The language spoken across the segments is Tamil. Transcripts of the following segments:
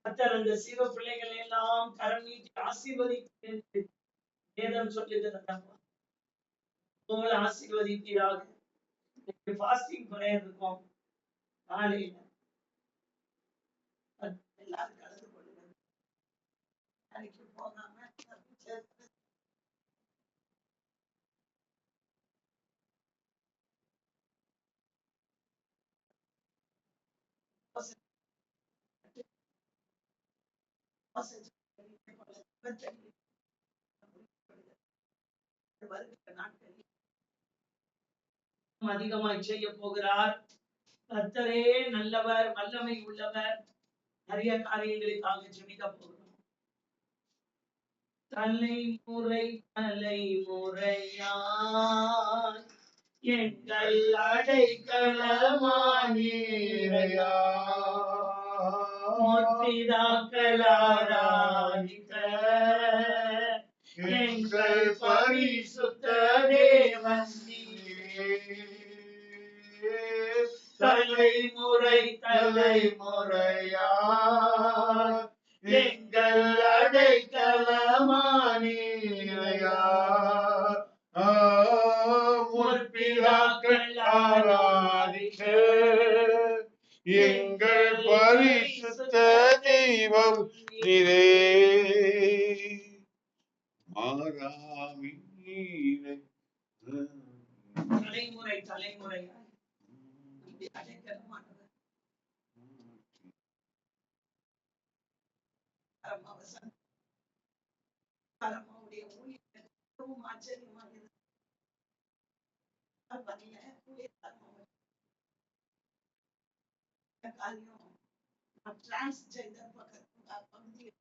கர்த்தர் அந்த சிறு பிள்ளைகளை எல்லாம் கரம் நீட்டி ஆசீர்வதித்து என்று வேதம் சொல்லுகிறது. போல ஆசீர்வதிப்பீராக. ஃபாஸ்டிங் பிரேயர் இருக்கும் காலையில. எல்லாரும் கலந்து கொள்ளுங்க. வேலைக்கு போகாம அதிகமாய் செய்ய போகிறார். கர்த்தரே நல்லவர், வல்லமை உள்ளவர். நிறைய காரியங்களுக்காக ஜெபிக்க போகிறோம். தலைமுறை தலைமுறையாய் எங்கள் அடைக்கலமானீரையா, முற்பிதாக்களாராதித்த எங்கள் பரிசுத்த தேவன் நீரே. தலைமுறை தலைமுறையாய் எங்கள் அடைக்கலமானீரையா, முற்பிதாக்கள் ஆராதிக்க எங்கள் பரிசுத்த தெய்வம் நீரே. மாறாமி நீரே. தலைமுறை தலைமுறையாய் அடைக்கலமானவர். பரமாவுடைய ஊழியர்கள் மிகவும் ஆச்சரியமாக இருந்தது. டிரான்ஸ்ஜெண்டர் பகுதியில்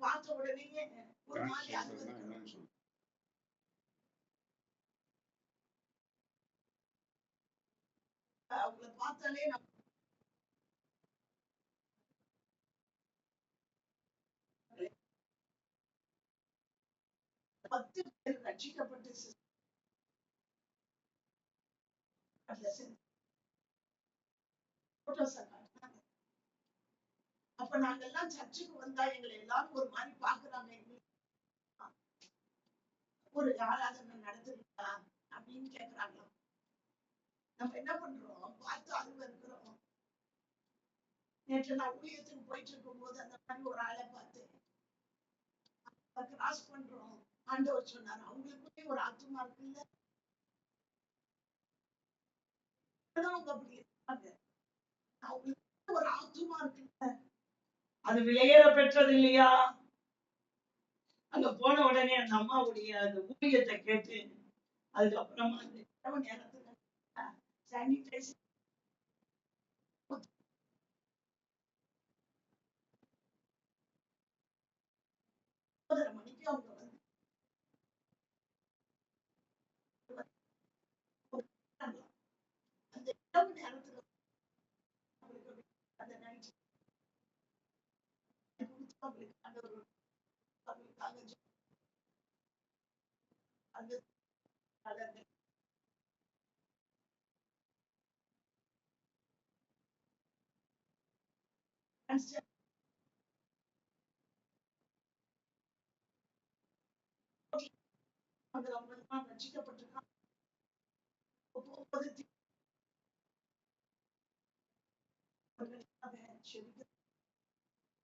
பார்த்த உடனே ஒரு மாதிரி அவங்களை பார்த்தாலே நம்ம பத்து பேர் ரட்சிக்கப்பட்டு அப்ப நாங்க எல்லாம் சர்ச்சுக்கு வந்தா எங்களை எல்லாரும் ஒரு மாதிரி பாக்குறாங்க. ஒரு ஆராதனை நடத்துறீங்களா அப்படின்னு கேக்குறாங்க. நம்ம என்ன பண்றோம், பார்த்து அழுவ இருக்கிறோம். நேற்று நான் ஊழியத்துக்கு போயிட்டு இருக்கும் போது அந்த மாதிரி ஒரு ஆளை பார்த்து கிராஸ் பண்றோம். ஆண்டவர் சொன்னார், அவங்களுக்குள்ளே ஒரு ஆத்மா இருக்குல்ல, அவங்க அப்படி இருக்காங்க. அவங்களுக்கு ஒரு ஆத்மா இருக்குல்ல, அது விலையேற பெற்றது இல்லையா? அங்க போன உடனே அந்த அம்மாவுடைய அந்த ஊழியத்தை கேட்டு அதுக்கப்புறமா அந்த இரவு நேரத்துல சானிடைசர் மணிக்கு அவங்க வந்து அந்த இரவு நேரத்துல அந்த நைட் ரட்சிக்கப்பட்டிருக்காங்க.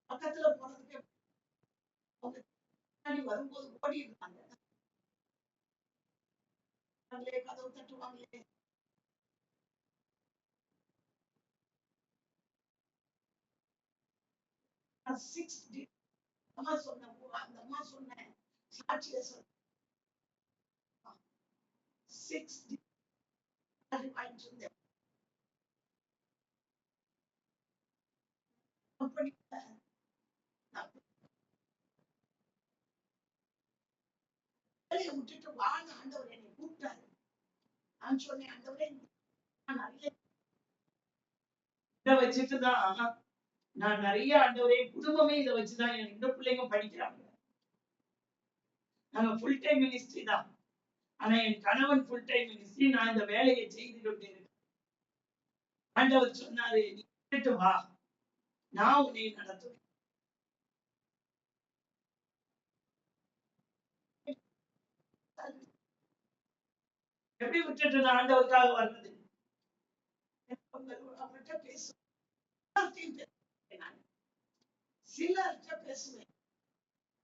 பக்கத்துல போனதுக்கு வரும்போது ஓடி இருந்தாங்க. கதவு தட்டுவாங்களே, அம்மா சொன்ன அந்த அம்மா சொன்ன சாட்சிய சொன்ன 6 வாங்கிட்டு இருந்தேன். வேலையை விட்டுட்டு வாங்க, ஆண்டவர் என்னை கூப்பிட்டாரு. நான் சொன்னேன், ஆண்டவரே இதை வச்சுட்டுதான் நான் நிறைய ஆண்டவரே குடும்பமே இதை வச்சுதான் இந்த பிள்ளைங்க படிக்கிறாங்க. நாங்க ஃபுல் டைம் மினிஸ்ட்ரி தான். ஆனா என் கணவன் ஃபுல் டைம் மினிஸ்ட்ரி, நான் இந்த வேலையை செய்து கொண்டிருக்கிறேன். ஆண்டவர் சொன்னாரு, நீ விட்டுட்டு வா, நான் உன்னை நடத்துவேன். எப்படி விட்டுட்டு நான் ஆண்டவருக்காக வர்றது? அவர்கிட்ட பேசுவேன், சிலர்கிட்ட பேசுவேன்,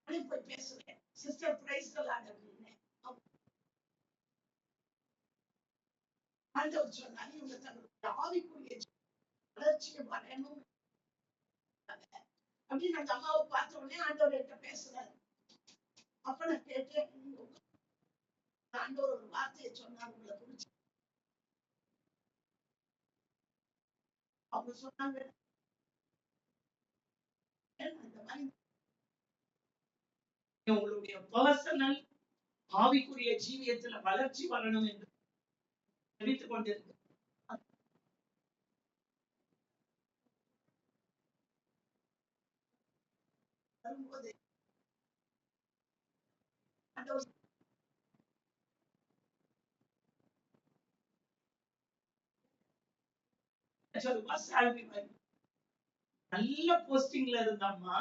போய் பேசுவேன், சிஸ்டர் பிரைஸ் தி லார்ட் அப்படின்னு. ஆண்டவர் சொன்னாரு, இவங்க தங்களுடைய ஆவிக்குரிய வளர்ச்சியை வரணும் அப்படின்னு அந்த அம்மாவை பார்த்த உடனே ஆண்டவர் என்கிட்ட பேசுறாரு. அப்ப நான் கேட்டேன், ஆண்டவர் ஒரு வார்த்தையை சொன்னார் உங்களை குறிச்சு. அவங்க சொன்னாங்க, இந்த மாதிரி உங்களுடைய பர்சனல் ஆவிக்குரிய ஜீவியத்துல வளர்ச்சி வரணும் என்று தெரிவித்துக் கொண்டிருக்க வரும்போது நல்ல போஸ்டிங்ல இருந்தாமா,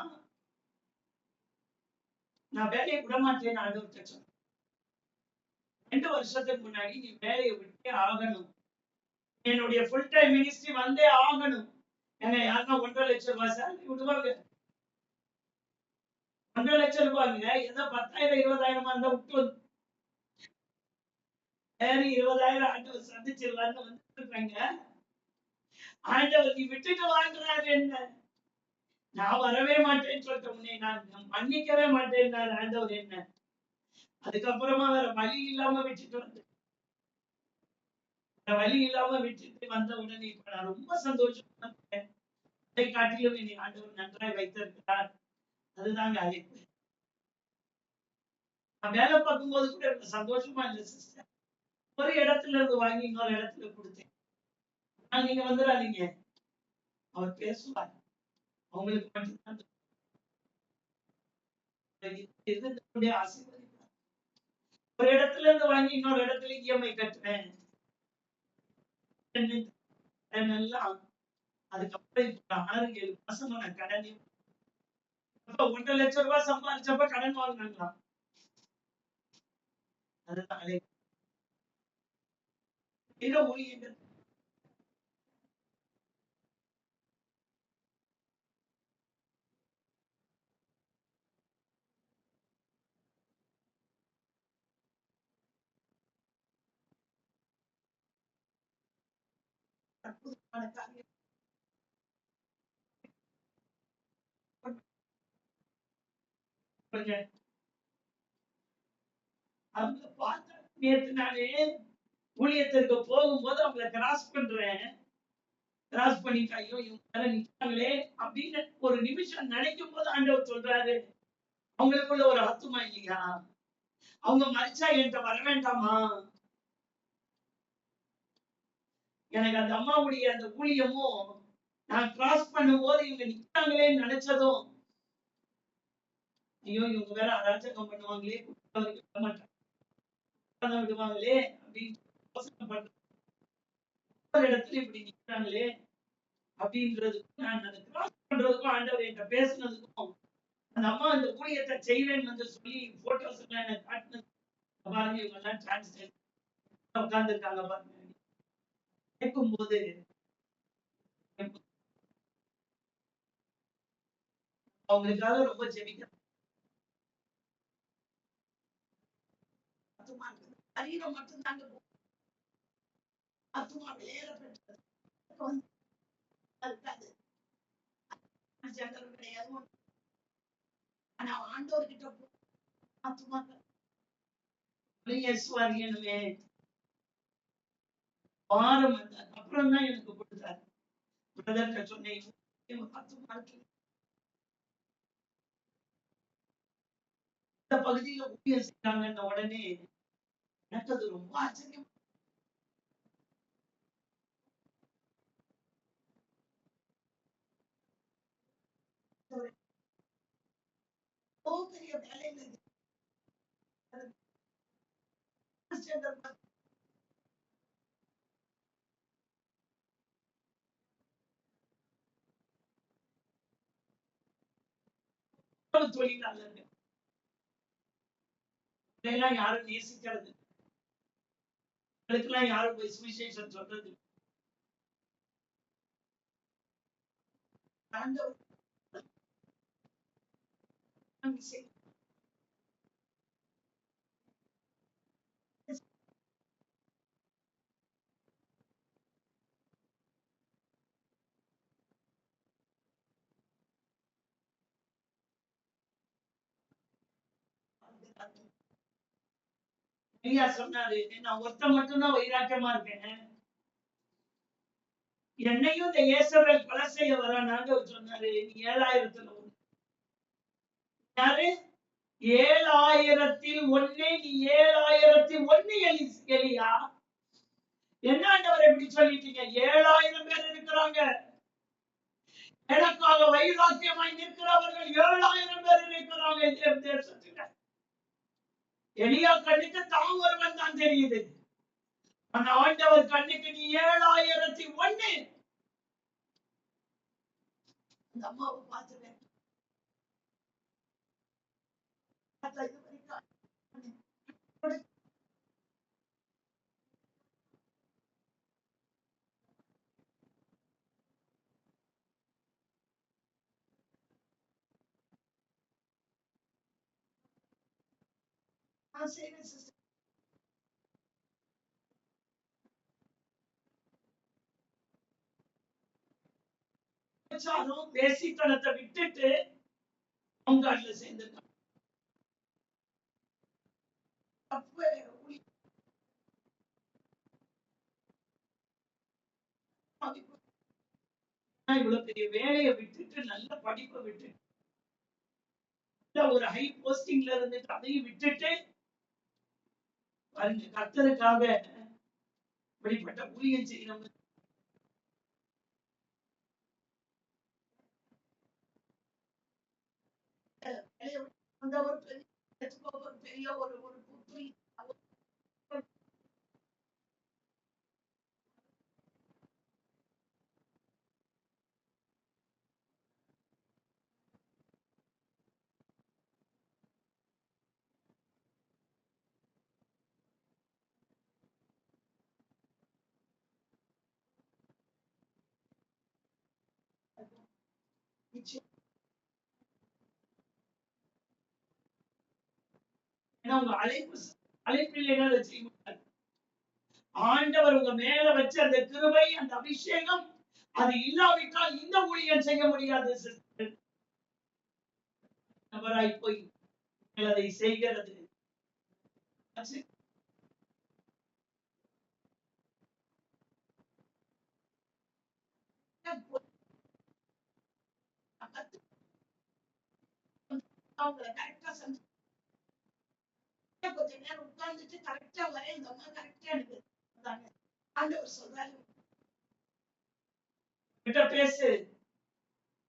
நான் வேலையை விட மாட்டேன்னு ஆண்டவர்கிட்ட சொன்னேன். 2 வருஷத்துக்கு முன்னாடி நீ வேலையை விட்டே ஆகணும், என்னுடைய ஃபுல் டைம் மினிஸ்ட்ரி வந்தே ஆகணும். ஏன்னா யாருன்னா 1.5 லட்சம் ரூபாய் சேலரி விடுவாங்க? 1.5 லட்சம் ரூபாய்ங்க, ஏதோ 10,000 20,000 இருந்தா விட்டு வந்து வேற 20,000 ஆண்டவர் சந்திச்சிருவாருன்னு வந்துட்டு இருக்காங்க. ஆண்டவர் நீ விட்டுட்டு வாங்குறாரு என்ன, நான் வரவே மாட்டேன்னு சொல்லிட்ட உடனே நான் மன்னிக்கவே மாட்டேன் ஆண்டவர் என்ன. அதுக்கப்புறமா வேற வழி இல்லாம விட்டுட்டு வந்து, வழி இல்லாம விட்டுட்டு வந்த உடனே இப்ப நான் ரொம்ப சந்தோஷமா இருக்கேன். அதை காட்டிலும் என்னை ஆண்டவர் நன்றாய் வைத்திருக்கிறார். அதுதாங்க அழைப்பு. நான் வேலை பார்க்கும்போது கூட எனக்கு சந்தோஷமா இல்லை சிஸ்டர். ஒரு இடத்துல இருந்து வாங்கி இன்னொரு இடத்துல கொடுத்தேன். நீங்க வந்துடாதீங்க, அவர் பேசுவார், அவங்களுக்கு மட்டும்தான் ஆசீர்வதிப்பார். ஒரு இடத்துல இருந்து வாங்கி இன்னொரு இடத்துல இஎம்ஐ கட்டுறேன் எல்லாம். அதுக்கப்புறம் இப்ப 6-7 மாசமா நான் கடன் 1.5 லட்சம் ரூபாய் சம்பாதிச்சப்ப கடன் வாங்கினாங்களாம். அதுதான் ஊழியர்கள் அற்புதமான காரியம். அவங்க பார்த்த நேற்று நானே ஊழியத்திற்கு போகும்போது அவங்களை கிராஸ் பண்றேன். கிராஸ் பண்ணிட்டு ஐயோ இவங்க நிற்கிறாங்களே அப்படின்னு ஒரு நிமிஷம் நினைக்கும் போது ஆண்டவர் சொல்றாரு, அவங்களுக்குள்ள ஒரு ஆத்துமா இல்லையா, அவங்க மறிச்சா என்கிட்ட வர வேண்டாமா. எனக்கு அந்த அம்மாவுடைய அந்த ஊழியமும் நான் கிராஸ் பண்ணும் போது இவங்க நிற்கிறாங்களே நினைச்சதும், ஐயோ இவங்க வேற அராஜகம் பண்ணுவாங்களே, விட மாட்டாங்க விடுவாங்களே அப்படின்னு யோசனை பண்றேன். ஒரு இடத்துல இப்படி நிக்கிறாங்களே அப்படின்றதுக்கும் நான் அதை கிராஸ் பண்றதுக்கும் ஆண்டவர் என்கிட்ட பேசுனதுக்கும் அந்த அம்மா அந்த ஊழியத்தை செய்வேன்னு வந்து சொல்லி போட்டோஸ் எல்லாம் எனக்கு காட்டினது பாருங்க, இவங்க எல்லாம் டிரான்ஸ்லேட் உட்கார்ந்து இருக்காங்க பாருங்க. கேட்கும் போது அவங்களுக்காக ரொம்ப ஜெபிக்கிறேன். சரீரம் மட்டும்தாங்க ஆத்துமா வேற பெற்றது இருக்காது. கிடையாது. ஆனா ஆண்டவர்கிட்ட ஆத்துமாக்கள் இயேசுவாரியனுமே வாரம் வந்தார். அப்புறம் தான் எனக்கு கொடுத்தாரு. பிரதர்கிட்ட சொன்னேன், இந்த பகுதியில ஊழியம் செய்யறாங்கன்ன உடனே எனக்கு அது ரொம்ப ஆச்சரியம். பெரிய வேலையில சென்றார். தொழிலாளர்கள் எல்லாம் யாரும் நேசிக்கிறது, அதுக்கெல்லாம் யாரும் போய் சுவிசேஷம் சொல்றது. ஐயா சொன்னாரு, நான் ஒருத்த மட்டும்தான் வைராக்கியமா இருக்கேன், என்னையும் இந்த இயேசுவில் கொலை செய்ய வரானாங்க சொன்னாரு. 7000 யாரு 7001 நீ 7001 எலியா என்ன ஆண்டவர் எப்படி சொல்லிட்டீங்க? 7000 பேர் இருக்கிறாங்க, எனக்காக வைராக்கியமாய் நிற்கிறவர்கள் 7000 பேர் இருக்கிறாங்க இந்த தேசத்துல. எலியா கண்ணுக்கு தான் ஒருவன் தான் தெரியுது, அந்த ஆண்டவர் கண்ணுக்கு நீ 7001. அந்த அம்மாவை பார்த்துட்டேன். பேசித்தனத்தை விட்டுட்டு அவங்க அதுல சேர்ந்துட்டாங்க. இவ்வளவு பெரிய வேலையை விட்டுட்டு, நல்ல படிப்பை விட்டுட்டு, ஒரு ஹை போஸ்டிங்ல இருந்துட்டு அதையும் விட்டுட்டு பாருங்க, கர்த்தருக்காக இப்படிப்பட்ட ஊழியம் செய்யணும். பெரிய ஒரு அழைப்பில்லைன்னா செய்ய முடியாது. ஆண்டவர் உங்க மேல வச்ச அந்த கிருபை, அந்த அபிஷேகம், அது இல்லாவிட்டால் இந்த ஊழியம் செய்ய முடியாது. நபராய் போய் அதை செய்கிறது. கொஞ்ச நேரம் உட்கார்ந்துட்டு கரெக்டா வரேன், இந்த அம்மா கரெக்டா எனக்கு ஆண்டவர் சொல்றாரு, கிட்ட பேசு,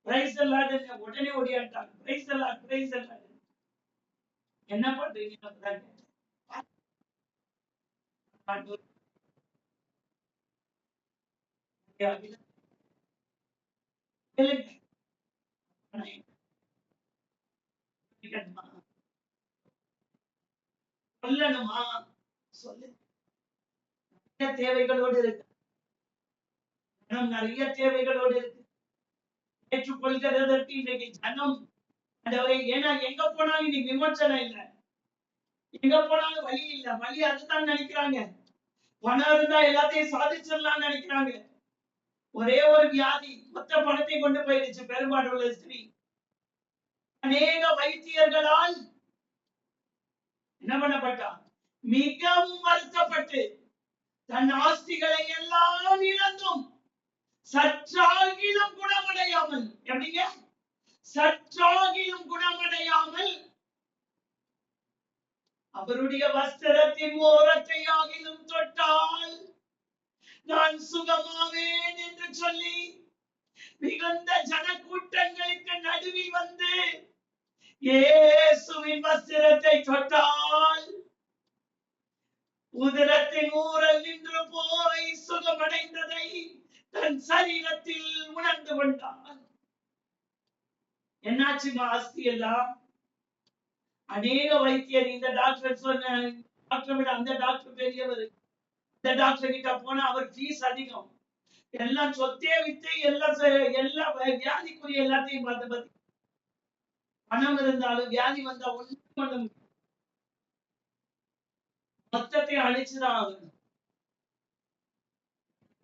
பிரைஸ் தி லார்ட், உடனே ஓடியாட்டாங்க. Praise the Lord, praise the Lord. என்ன பண்றீங்க? சொல்லணுமா? சொல்லு. தேவைகளோடு இருக்கு, நிறைய தேவைகளோடு இருக்கு. ஏற்றுக்கொள்கிறதற்கு இன்னைக்கு ஜனம், ஏன்னா எங்க போனாலும் இன்னைக்கு விமர்சனம் இல்லை, எங்க போனாலும் வழி இல்லை. வழி அதுதான் நினைக்கிறாங்க. பணம் இருந்தா எல்லாத்தையும் சாதிச்சிடலாம் நினைக்கிறாங்க. ஒரே ஒரு வியாதி மொத்த பணத்தை கொண்டு போயிடுச்சு பெரும்பாடுள்ள ஸ்திரீ. அநேக வைத்தியர்களால் என்ன பண்ணப்பட்டா? மிகவும் வருத்தப்பட்டு தன் ஆஸ்திகளை எல்லாம் இழந்தும் சற்றாகிலும் குணமடையாமல், எப்படிங்க? சற்றாகிலும் குணமடையாமல் அவருடைய வஸ்திரத்தின் ஓரத்தை ஆகிலும் தொட்டால் நான் சுகமாவேன் என்று சொல்லி மிகுந்த ஜன கூட்டங்களுக்கு நடுவில் வந்து இயேசுவின் வஸ்திரத்தை தொட்டால் உதிரத்தின் ஊரல் நின்று போய் சுகமடைந்ததை தன் சரீரத்தில் உணர்ந்து கொண்டான். என்னாச்சுமா அஸ்தி எல்லாம்? அநேக வைத்தியர் இந்த டாக்டர் சொன்ன டாக்டர் விட அந்த டாக்டர் பெரியவர், இந்த டாக்டர் கிட்ட போனா அவர் ஃபீஸ் அதிகம், எல்லாம் சொத்தே வித்து எல்லா வியாதிக்குரிய எல்லாத்தையும் பார்த்து பத்தி பணம் இருந்தாலும் வியாதி வந்தா ஒண்ணும் பண்ண முடியும், மொத்தத்தை அழிச்சுதான் ஆகணும்.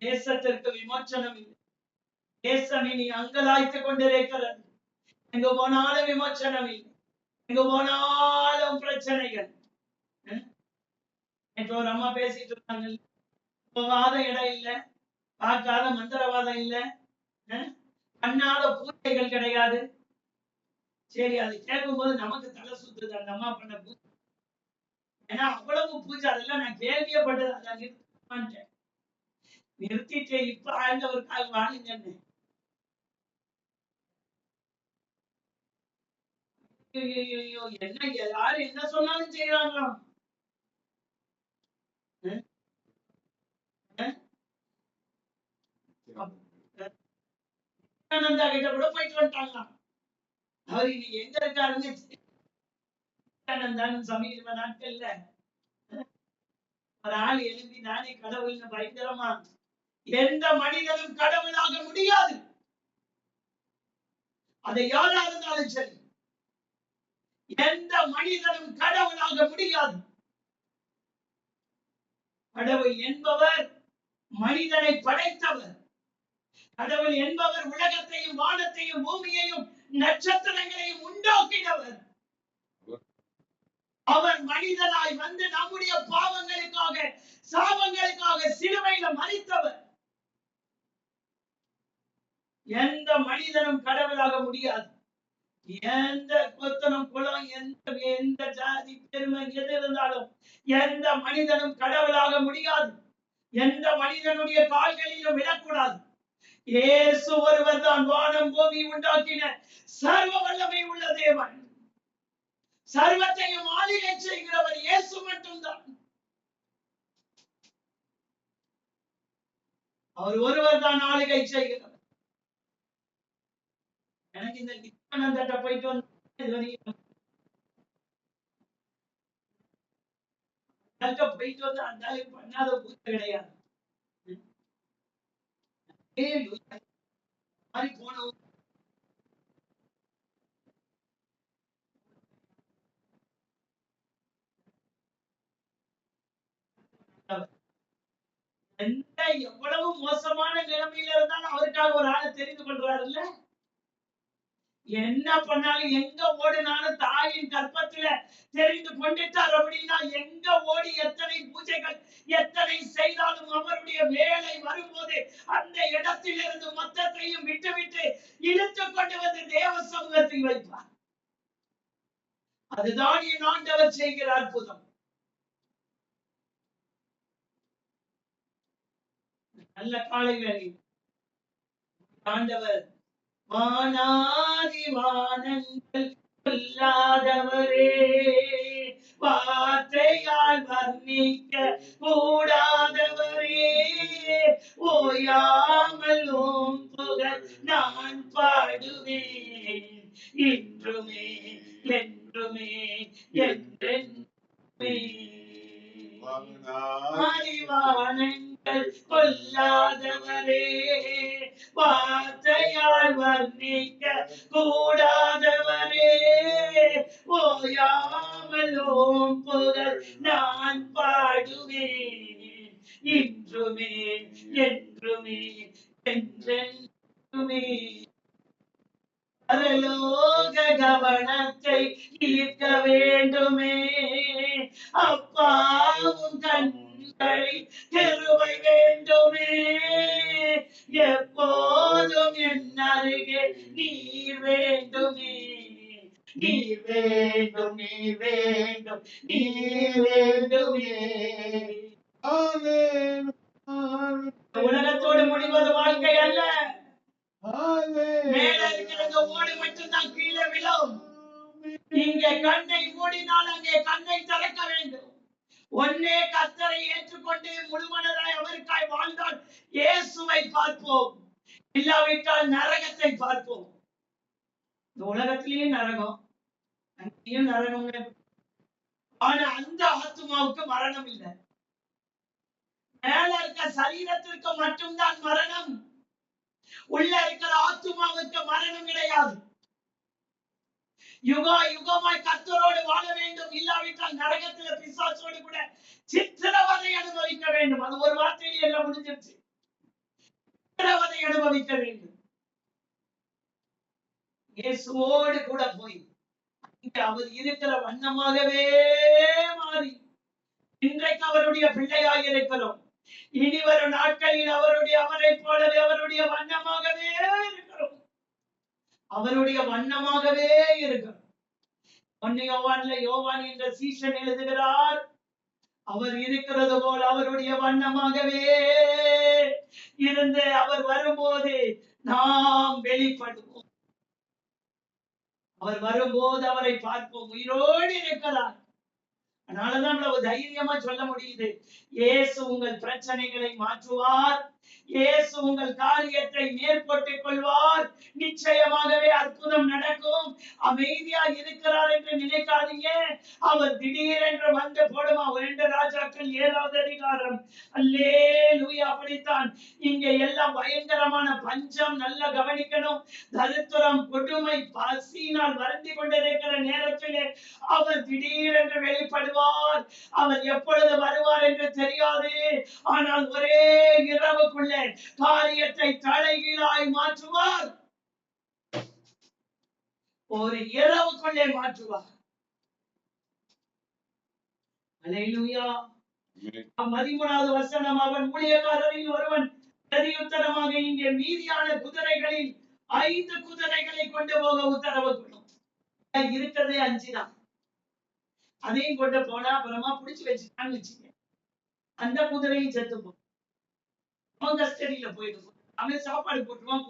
தேசத்திற்கு விமோச்சனம் இல்லை. தேசம் இனி அங்கலாய்த்துக் கொண்டிருக்கிறது. எங்க போனாலும் விமோச்சனம் இல்லை, எங்க போனாலும் பிரச்சனைகள். நேற்று ஒரு அம்மா பேசிட்டு இருந்தாங்க, போகாத இடம் இல்ல, பார்க்காத மந்திரவாதம் இல்ல, பண்ணாத பூஜைகள் கிடையாது. சரி, அது கேட்கும் போது நமக்கு தலை சுத்துது அந்த அம்மா பண்ண பூஜை. ஏன்னா அவ்வளவு பூஜை, அதெல்லாம் நான் கேள்வியப்பட்டது. அதை நிறுத்திட்டேன், நிறுத்திட்டு இப்ப ஆண்டவருக்காக வாழுங்கன்னு. என்ன யாரு என்ன சொன்னாலும் செய்யறாங்களாம். ஆனந்தா கிட்ட கூட போயிட்டு வந்துட்டாங்களாம். அவர் இன்னைக்கு எங்க இருக்காருன்னு ஆனந்தான்னு சமீப நாட்கள்ல ஒரு ஆள் எழுதி, நானே கடவுள்னு பயங்கரமா, எந்த மனிதனும் கடவுளாக முடியாது. அதை யாரா இருந்தாலும் சரி, எந்த மனிதனும் கடவுளாக முடியாது. கடவுள் என்பவர் மனிதனை படைத்தவர். கடவுள் என்பவர் உலகத்தையும் வானத்தையும் பூமியையும் நட்சத்திரங்களையும் உண்டாக்கினவர். அவர் மனிதனாய் வந்து நம்முடைய பாவங்களுக்காக சாபங்களுக்காக சிலுவையில மரித்தவர். எந்த மனிதனும் கடவுளாக முடியாது. எந்த கொத்தனம் குலம், எந்த ஜாதி பெருமை எது இருந்தாலும் எந்த மனிதனும் கடவுளாக முடியாது. எந்த மனிதனுடைய கால்களிலும் விடக்கூடாது. இயேசு ஒருவர் தான் வானம் பூமி உண்டாக்கின சர்வ வல்லமை உள்ள தேவன். சர்வத்தையும் ஆளுகை செய்கிறவர் இயேசு மட்டும்தான். அவர் ஒருவர் தான் ஆளுகை செய்கிறவர். எனக்கு இந்த நித்யானந்தட்ட போயிட்டு வந்து போயிட்டு வந்து அந்த பண்ணாத பூஜை கிடையாது. போனோம் எவ்வளவு மோசமான நிலைமையில இருந்தாலும் அவருக்காக ஒரு ஆளை தெரிந்து கொள்றாரு இல்ல. என்ன பண்ணாலும் எங்க ஓடினாலும் தாயின் கர்ப்பத்துல தெரிந்து கொண்டுட்டார் அப்படின்னா, எங்க ஓடி எத்தனை பூஜைகள் எத்தனை செய்தாலும் அவருடைய வேலை வரும்போது அந்த இடத்திலிருந்து மொத்தத்தையும் விட்டுவிட்டு இழுத்து கொண்டு வந்து தேவ சமூகத்தில் வைப்பார். அதுதான் என் ஆண்டவர் செய்கிற அற்புதம். நல்ல காலை வேலை ஆண்டவர் வானாதி வானங்கள் சொல்லாதவரே, வார்த்தையால் வர்ணிக்க கூடாதவரே, ஓயாமல் உம் புகழ் நான் பாடுவேன், இன்றுமே என்றுமே என்றென்றுமே. வானங்கள் கொல்லாதவரே, வார்த்தையால் வர்ணிக்க கூடாதவரே, ஓயாமல் உம் புகழ் நான் பாடுவேன், இன்றுமே என்றுமே என்றென்றுமே. பரலோக கவனத்தை ஈர்க்க வேண்டுமே, அப்பாவும் கண்களில் கிருபை வேண்டுமே, எப்போதும் என் அருகே நீர் வேண்டுமே, நீர் வேண்டும் நீர் வேண்டும் நீர் வேண்டுமே. உலகத்தோடு முடிவது வாழ்க்கை அல்ல. மேல இருக்கிற ஓடு மட்டும்தான் கீழே விழும். இங்கே கண்ணை மூடினால் அங்கே கண்ணை திறக்க வேண்டும். ஒன்னு ஒன்னே கர்த்தரை ஏற்றுக்கொண்டு முழுமனதாய் அவருக்காய் வாழ்ந்தால் இயேசுவை பார்ப்போம், இல்லாவிட்டால் நரகத்தை பார்ப்போம். இந்த உலகத்திலேயும் நரகம், அங்கேயும் நரகம். ஆனா அந்த ஆத்மாவுக்கு மரணம் இல்லை. மேல இருக்க சரீரத்திற்கு மட்டும்தான் மரணம். உள்ள இருக்கிற ஆத்மாவுக்கு மரணம் கிடையாது. யுகா யுகமாய் கர்த்தரோடு வாழ வேண்டும், இல்லாவிட்டால் நரகத்துல பிசாசோடு கூட சித்திரவதை அனுபவிக்க வேண்டும். அது ஒரு வார்த்தையில எல்லாம் முடிஞ்சிருச்சு. சித்திரவதை அனுபவிக்க வேண்டும். இயேசுவோடு கூட போய் அவர் இருக்கிற வண்ணமாகவே மாறி இன்றைக்கு அவருடைய பிள்ளையாக இருக்கிறோம். இனி வரும் நாட்களில் அவரை போலவே அவருடைய வண்ணமாகவே இருக்கிறோம். அவருடைய வண்ணமாகவே இருக்கிறோம். 1 யோவான்ல யோவான் என்ற சீஷன் எழுதுகிறார், அவர் இருக்கிறது போல் அவருடைய வண்ணமாகவே இருந்து அவர் வரும்போது நாம் வெளிப்படுவோம். அவர் வரும்போது அவரை பார்ப்போம். உயிரோடு இருக்கிறார். அதனாலதான் நம்மள தைரியமா சொல்ல முடியுது, இயேசு உங்கள் பிரச்சனைகளை மாற்றுவார், இயேசு உங்கள் காரியத்தை மேற்கொண்டுக் கொள்வார், நிச்சயமாகவே அற்புதம் நடக்கும். அமைதியா இருக்கிறார் என்று நினைக்காதீங்க. அவர் திடீரென்று வந்து போடுமா. 2 ராஜாக்கள் 7வது அதிகாரம். அல்லேலூயா. அப்படித்தான் இங்க எல்லாம் பயங்கரமான பஞ்சம். நல்லா கவனிக்கணும். தரித்திரம், கொடுமை, பசியினால் வருந்தி கொண்டிருக்கிற நேரத்திலே அவர் திடீரென்று வெளிப்படுவார். அவர் எப்பொழுது வருவார் என்று தெரியாது. ஆனால் ஒரே இரவுக்குள்ளே காரியத்தை தலைகீழாய் மாற்றுவார். ஒரு இரவுக்குள்ளே மாற்றுவார். அல்லேலூயா. 13வது வசனம், அவன் ஊழியக்காரரில் ஒருவன் பிரதியுத்தரமாக, இங்கே மீதியான குதிரைகளில் 5 குதிரைகளை கொண்டு போக உத்தரவு கொடும். இருக்கிறதே 5 தான். அதையும் கொண்டு போனா அப்புறமா புடிச்சு வச்சுட்டான்னு வச்சுக்க, அந்த குதிரையும் செத்து போகும். அவன் கஸ்டடியில போயிடும். அவன் சாப்பாடு போட்டுருவான்.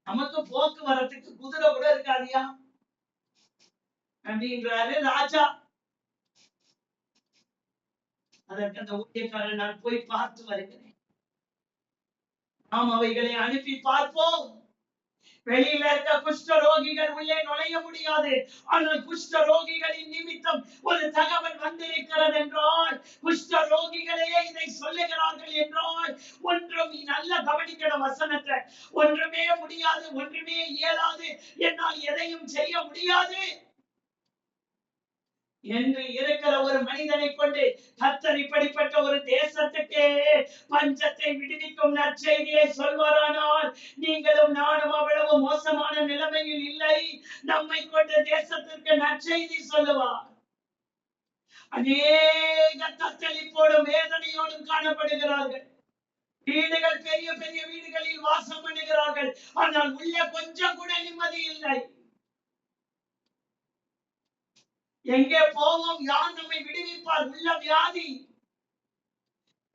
நமக்கு போக்குவரத்துக்கு குதிரை கூட இருக்காதியா அப்படின்றாரு ராஜா. அதற்கு அந்த ஊழியக்காரன், நான் போய் பார்த்து வருகிறேன், நாம் அவைகளை அனுப்பி பார்ப்போம். வெளியில இருக்க குஷ்ட ரோகிகள் உள்ளே நுழைய முடியாது. ஆனால் குஷ்ட ரோகிகளின் நிமித்தம் ஒரு தகவல் வந்திருக்கிறது என்றால், குஷ்ட ரோகிகளே இதை சொல்லுகிறார்கள் என்றால், ஒன்றும் நல்ல கவனிக்கிற வசனத்தை, ஒன்றுமே முடியாது, ஒன்றுமே இயலாது, என்னால் எதையும் செய்ய முடியாது என்று இருக்கிற ஒரு மனிதனை கொண்டு கர்த்தர் இப்படிப்பட்ட ஒரு தேசத்துக்கு பஞ்சத்தை விடுவிக்கும் நற்செய்தியை சொல்வாரானால், நீங்களும் நானும் அவ்வளவு மோசமான நிலைமையில் இல்லை. நம்மை கொண்டு தேசத்திற்கு நற்செய்தி சொல்லுவார். அநேக தத்தளிப்போடும் வேதனையோடும் காணப்படுகிறார்கள். வீடுகள், பெரிய பெரிய வீடுகளில் வாசம் பண்ணுகிறார்கள். ஆனால் உள்ள கொஞ்சம் கூட நிம்மதி இல்லை. எங்கே போவோம்? யார் நம்மை விடுவிப்பார்? உள்ள வியாதி,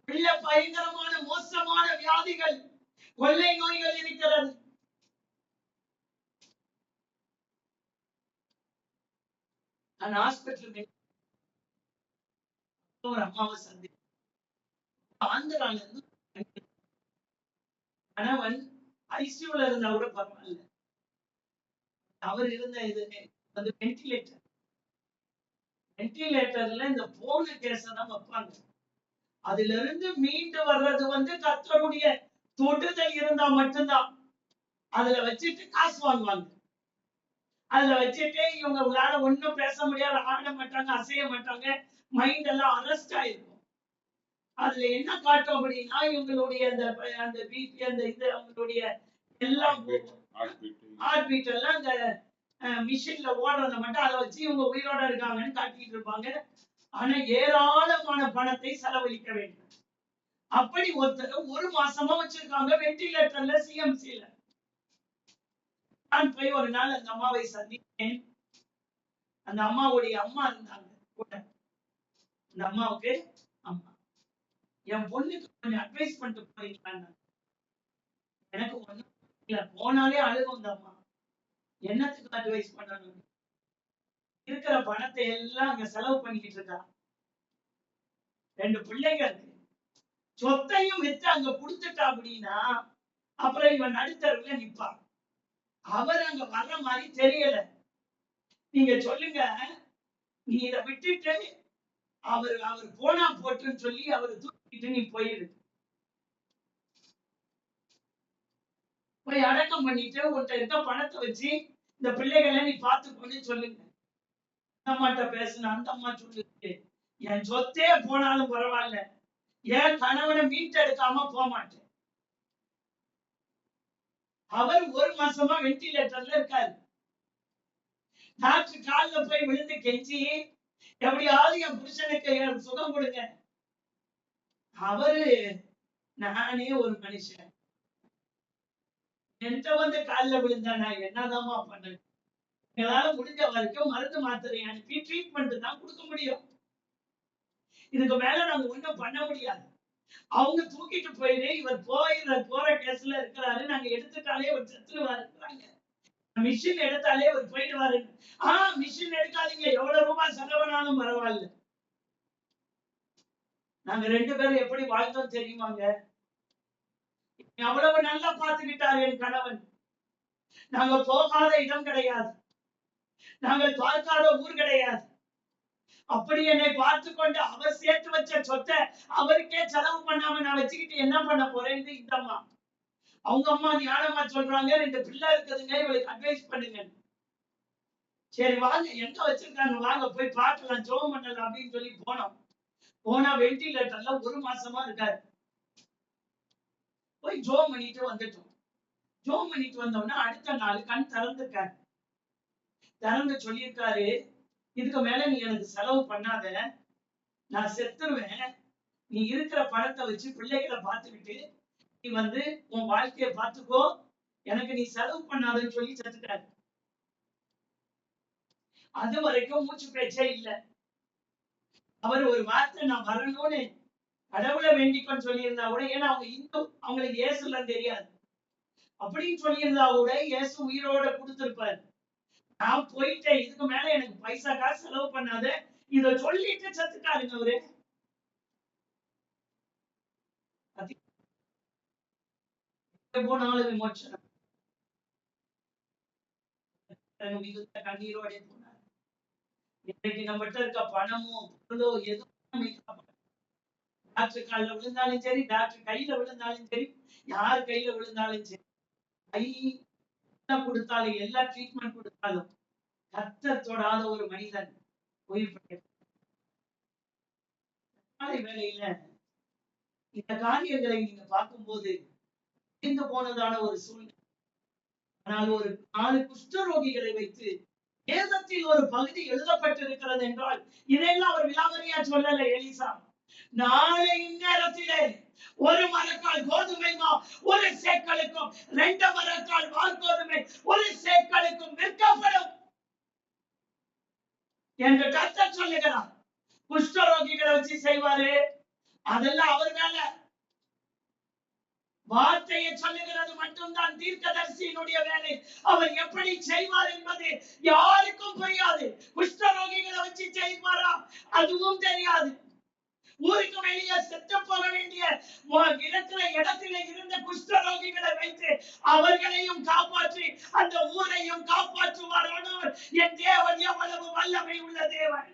உள்ள பயங்கரமான மோசமான வியாதிகள், கொள்ளை நோய்கள் இருக்கிறது. நான் ஹாஸ்பிட்டல் ஒரு அம்மாவை சந்தி, ஆந்திரால இருந்து கணவன் ஐசியூல இருந்தா கூட பரவாயில்ல, அவர் இருந்த இது வந்து வென்டிலேட்டர். வென்டிலேட்டர்ல இந்த போன கேஸ தான் வைப்பாங்க. அதுல இருந்து மீண்டு வர்றது வந்து கர்த்தருடைய தொடுதல் இருந்தா மட்டும்தான். அதுல வச்சுட்டு காசு வாங்குவாங்க. அதுல வச்சுட்டு இவங்க உங்களால ஒண்ணும் பேச முடியாது, ஆட மாட்டாங்க, அசைய மாட்டாங்க, மைண்ட் எல்லாம் அரெஸ்ட் ஆயிருக்கும். அதுல என்ன காட்டும் அப்படின்னா, இவங்களுடைய அந்த பிபி, அந்த இது, அவங்களுடைய எல்லாம் ஹார்ட் பீட் எல்லாம் அந்த மிஷின்ல ஓடுறத மட்டும் அதை வச்சு இவங்க உயிரோட இருக்காங்கன்னு காட்டிட்டு இருப்பாங்க. ஆனா ஏராளமான பணத்தை செலவழிக்க வேண்டும். அப்படி ஒருத்தர் 1 மாசமா வச்சிருக்காங்க வென்டிலேட்டர்ல, சிஎம்சில. நான் போய் ஒரு நாள் அந்த அம்மாவை சந்தித்தேன். அந்த அம்மாவுடைய அம்மா இருந்தாங்க கூட. அந்த அம்மாவுக்கு அம்மா, என் பொண்ணுக்கு கொஞ்சம் அட்வைஸ் பண்ணிட்டு போயிருக்காங்க. எனக்கு ஒண்ணும் இல்ல, போனாலே அழுகும் அந்த அம்மா. என்னத்துக்கு அட்வைஸ் பண்ணணும்? இருக்கிற பணத்தை எல்லாம் அங்க செலவு பண்ணிக்கிட்டு இருக்கான். 2 பிள்ளைங்க இருக்கு. சொத்தையும் வித்து அங்க குடுத்துட்டா அப்படின்னா அப்புறம் இவன் நடுத்தருவுல நிப்பான். அவர் அங்க வர்ற மாதிரி தெரியல. நீங்க சொல்லுங்க, நீ இத விட்டுட்டு அவர் போனா போட்டுன்னு சொல்லி அவரை தூக்கிட்டு நீ போயிரு. போய் அடக்கம் பண்ணிட்டு உன்கிட்ட இருக்க பணத்தை வச்சு இந்த பிள்ளைகளை நீ பார்த்துக்கொண்டு சொல்லுங்க. அந்த அம்மாட்ட பேசுன அந்த அம்மா சொல்லுது, என் சொத்தே போனாலும் பரவாயில்ல, என் கணவனை மீட்டெடுக்காம போக மாட்டேன். அவர் 1 மாசமா வெண்டிலேட்டர்ல இருக்காரு. டாக்டர் காலில் போய் விழுந்து கெஞ்சி எப்படியாவது என் புருஷனுக்கு சுகம் கொடுங்க. அவரு, நானே ஒரு மனுஷன், என்கிட்ட வந்து காலில் விழுந்தா நான் என்னதாமா பண்ண? எங்களால முடிஞ்ச வரைக்கும் மருந்து மாத்திரை அனுப்பி ட்ரீட்மெண்ட் தான் கொடுக்க முடியும். இதுக்கு மேல நாங்க ஒண்ணும் பண்ண முடியாது. அவங்க தூக்கிட்டு போயிரு, இவர் போற கேஸ்ல இருக்கிறாரு, நாங்க எடுத்துட்டாலே ஒரு செத்துருவாரு. மிஷின் எடுத்தாலே அவர் போயிடுவாரு. மிஷின் எடுக்காதீங்க, எவ்வளவு ரூபாய் செலவனாலும் பரவாயில்ல. நாங்க 2 பேரும் எப்படி வாழ்ந்தோம் தெரியுமாங்க? அவ்வளவு நல்லா பார்த்துக்கிட்டாரு என் கணவன். நாங்க போகாத இடம் கிடையாது, நாங்கள் பார்க்காத ஊர் கிடையாது. அப்படி என்னை பார்த்து கொண்டு அவர் சேர்த்து வச்ச சொத்தை அவருக்கே செலவு பண்ணாம நான் வச்சுக்கிட்டு என்ன பண்ண போறேன்னு இந்த அம்மா, அவங்க அம்மா ஞானமா சொல்றாங்க, 2 பிள்ளை இருக்குதுங்க, இவளுக்கு அட்வைஸ் பண்ணுங்க. சரி வாங்க, எங்க வச்சிருக்காங்க வாங்க போய் பார்க்கலாம், ஜோம் பண்ணலாம் அப்படின்னு சொல்லி போனோம். போனா வெண்டிலேட்டர்ல 1 மாசமா இருக்காரு. போய் ஜோம் பண்ணிட்டு வந்துட்டோம். ஜோம் பண்ணிட்டு வந்தோம்னா அடுத்த நாள் கண் திறந்துருக்காரு. திறந்து சொல்லியிருக்காரு, இதுக்கு மேல நீ எனக்கு செலவு பண்ணாத, நான் செத்துருவேன். நீ இருக்கிற பணத்தை வச்சு பிள்ளைகளை பார்த்துக்கிட்டு நீ வந்து உன் வாழ்க்கையை பார்த்துக்கோ, எனக்கு நீ செலவு பண்ணாதன்னு சொல்லி செத்துட்டாரு. அது வரைக்கும் மூச்சு பேச்சே இல்லை. அவர் ஒரு வார்த்தை நான் வரணும்னு கடவுளை வேண்டிக்கொண்டு சொல்லியிருந்தா கூட, ஏன்னா அவங்க இந்து, அவங்களுக்கு இயேசுலாம் தெரியாது, அப்படின்னு சொல்லியிருந்தா கூட இயேசு உயிரோட கொடுத்திருப்பாரு. நான் போயிட்டேன், இதுக்கு மேல எனக்கு பைசா காசு செலவு பண்ணாத, இத சொல்லிட்டு செத்துட்டாருங்க அவரு. போனாலும் விமோச்சனம், மிகுந்த கண்ணீரோட போனார். இன்னைக்கு நம்மகிட்ட இருக்க பணமோ பொருளோ எதுவும் டாக்டர் காலில் விழுந்தாலும் சரி, டாக்டர் கையில விழுந்தாலும் சரி, யார் கையில விழுந்தாலும் சரி, கை கொடுத்தாலும் எல்லா ட்ரீட்மெண்ட் கொடுத்தாலும் கர்த்தர் தொடாத ஒரு மனிதன் உயிர் வேலையில இந்த காரியங்களை நீங்க பார்க்கும்போது இருந்து போனதான ஒரு சூழ்நிலை. ஆனால் ஒரு 4 குஷ்டரோகிகளை வைத்து வேதத்தில் ஒரு பகுதி எழுதப்பட்டிருக்கிறது என்றால், இதெல்லாம் ஒரு விலாவரியா சொல்லல எலிசா. நாளை இந்நேரத்திலே 1 மரக்கால் கோதுமை மா 1 சேக்கலுக்கும் 2 மரக்கால் வார்கோதுமை 1 சேக்கலுக்கும் விற்கப்படும் என்று கர்த்தர் சொல்லுகிறார். குஷ்டரோகிகளை வச்சு செய்வாரு, அதெல்லாம் அவர் மேல. வார்த்தையை சொல்லுகிறது மட்டும்தான் தீர்க்கதரிசியினுடைய வேலை. அவர் எப்படி செய்வார் என்பது யாருக்கும் புரியாது. குஷ்டரோகிகளை வச்சு செய்வாரா, அதுவும் தெரியாது. ஊருக்கு வெளியே செத்து போக வேண்டிய இருக்கிற இடத்துல இருந்த குஷ்டரோகிகளை வைத்து அவர்களையும் காப்பாற்றி அந்த ஊரையும் காப்பாற்றுவார். என் தேவன் எவ்வளவு வல்லமை உள்ள தேவன்!